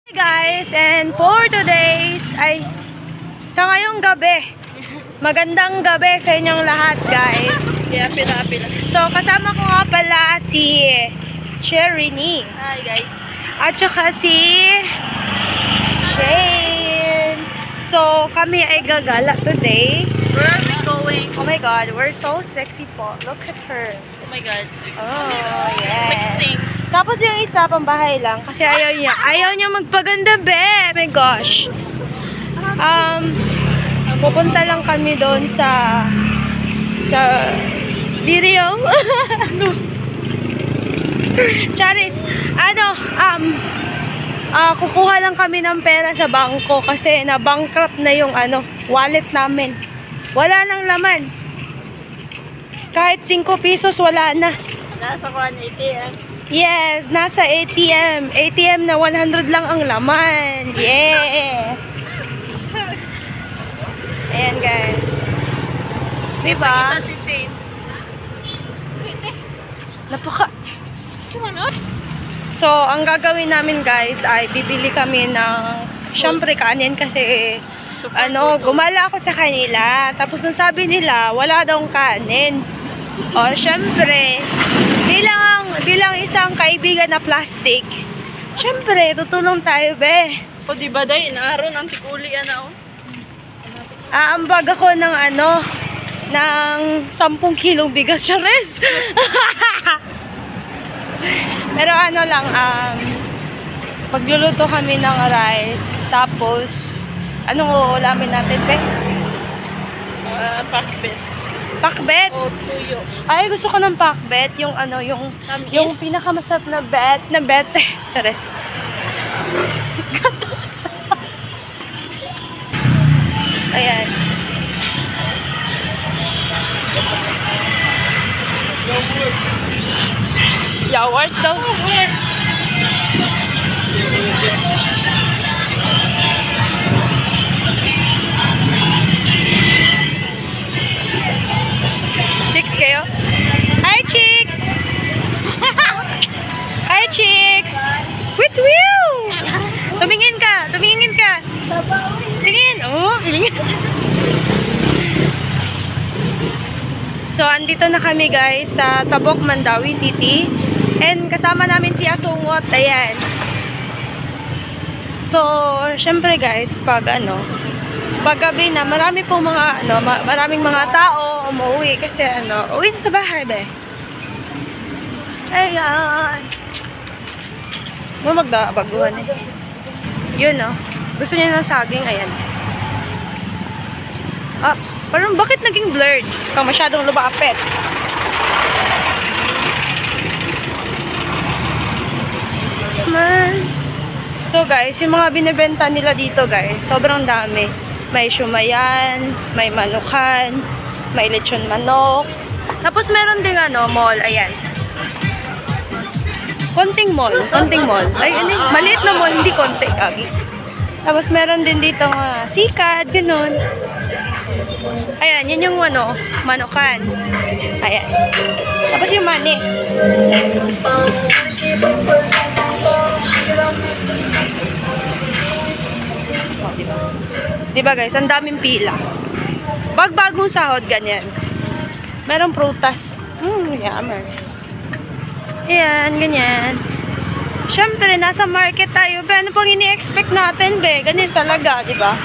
Hey guys, and for today's sa ngayong gabi, magandang gabi sa inyong lahat guys. Yeah, pila. So kasama ko nga pala si Cherini. Hi guys. At saka si Shane. So kami ay gagala today. Where are we going? Oh my god, we're so sexy po. Look at her. Oh my god. Oh, yes. Mixing. Tapos yung isa, pambahay lang. Kasi ayaw niya magpaganda, be. My gosh. Pupunta lang kami doon sa video. Charis. Kukuha lang kami ng pera sa bangko kasi na-bankrupt na yung wallet namin. Wala nang laman. Kahit 5 pesos, wala na. Nasa kuan ATM. Yes, nasa ATM. ATM na 100 lang ang laman. Yeah! Ayan guys. Diba? Si Shane. Napaka... So, ang gagawin namin guys ay bibili kami ng syempre kanin kasi gumala ako sa kanila. Tapos nung sabi nila, wala daw kanin. O, syempre, bilang isang kaibigan na plastic, syempre, tutulong tayo, be. O diba day, inaaro ng tikuli oh. Aambag ako ng ng 10 kilong bigas, charis. Pero pagluluto kami ng rice, tapos, anong ulamin natin, be? Pakbet. Pakbet? O tuyo. Ay, gusto ko ng pakbet. Yung yung pinakamasarap na bet. Charis. Ayan. Yawards daw. Chicks kayo? Hi, chicks! Hi, chicks! Wait, will! Tumingin ka! Tingin! Oh, tingin! So, andito na kami guys sa Tabok, Mandawi City. And kasama namin si Asungot. Ayan. So, syempre guys, paggabi na, marami pong maraming mga tao umuwi kasi uwi na sa bahay, be. Ayan. Magbaguhan eh. Yun, gusto niya ng saging, ayan. Oops. Parang bakit naging blurred? Ikaw masyadong lumapit. Man. So guys, yung mga binibenta nila dito guys, sobrang dami. May shumayan, may manukan, may lechon manok. Tapos meron ding mall, ayan. Konting mall. Ay, maliit na mall, hindi konti, kagi. Tapos meron din dito sikat, ganun. Ayan, yun yung manukan. Ayan. Tapos yung mani. Diba guys, ang daming pila. Bagong sahod, ganyan. Merong prutas. Yummers. Ayan, ganyan. Syempre, nasa market tayo. Be, ano pang ini-expect natin, be? Ganyan talaga, diba?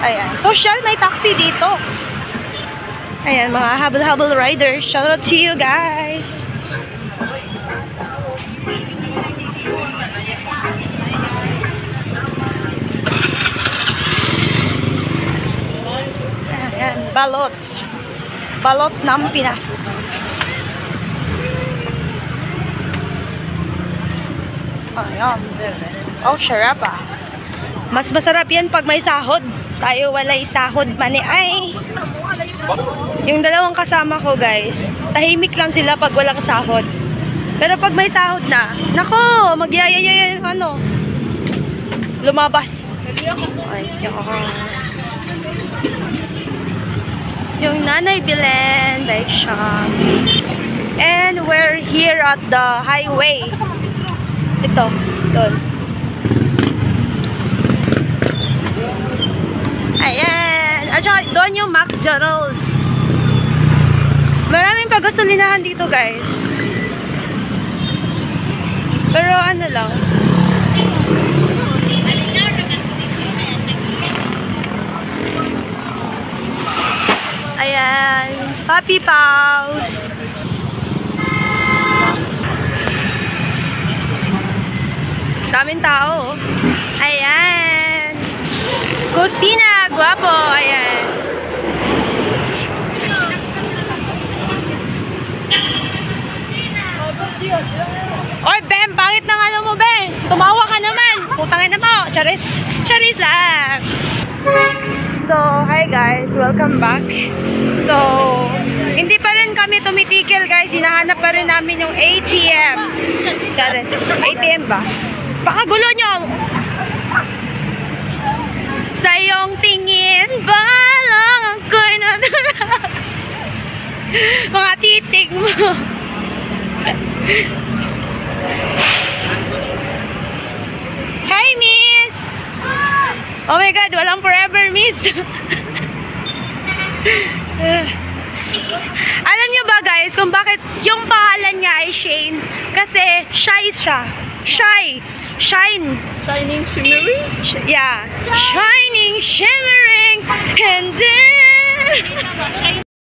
Ayan. Social, may taxi dito. Ayan, mga habal-habal riders. Shout out to you guys. Ayan, balot. Balot ng Pinas. Ayan. Oh, sarap ah. Mas masarap yan pag may sahod. Tayo walay sahod mani ay. Yung dalawang kasama ko guys, tahimik lang sila pag walang sahod. Pero pag may sahod na, nako, magyayaya lumabas. Ay, yung Nanay Belen bike shop. And we're here at the highway. Ito, doon. Kuya Rolls. Maraming pagasolinahan dito, guys. Pero ano lang. Ayan. Puppy Paws. Daming tao. Ayan. Kusina. Guwapo. Ayan. Oy, Bem, pangit ng ano mo, Bem. Tumawa ka naman. Putangin na mo. Charis. Charis lang. So, hi guys. Welcome back. So, hindi pa rin kami tumitigil, guys. Hinahanap pa rin namin yung ATM. Charis. ATM ba? Pakagulo nyo. Sa iyong tingin ba lang ako'y nadala? Mga titig mo. Hey, miss! Oh my God, walang forever, miss. Alam nyo ba, guys, kung bakit yung pangalan niya ay Shane? Kasi shy siya. Shy. Shine. Shining shimmering? Yeah. Shining, shimmering, and then...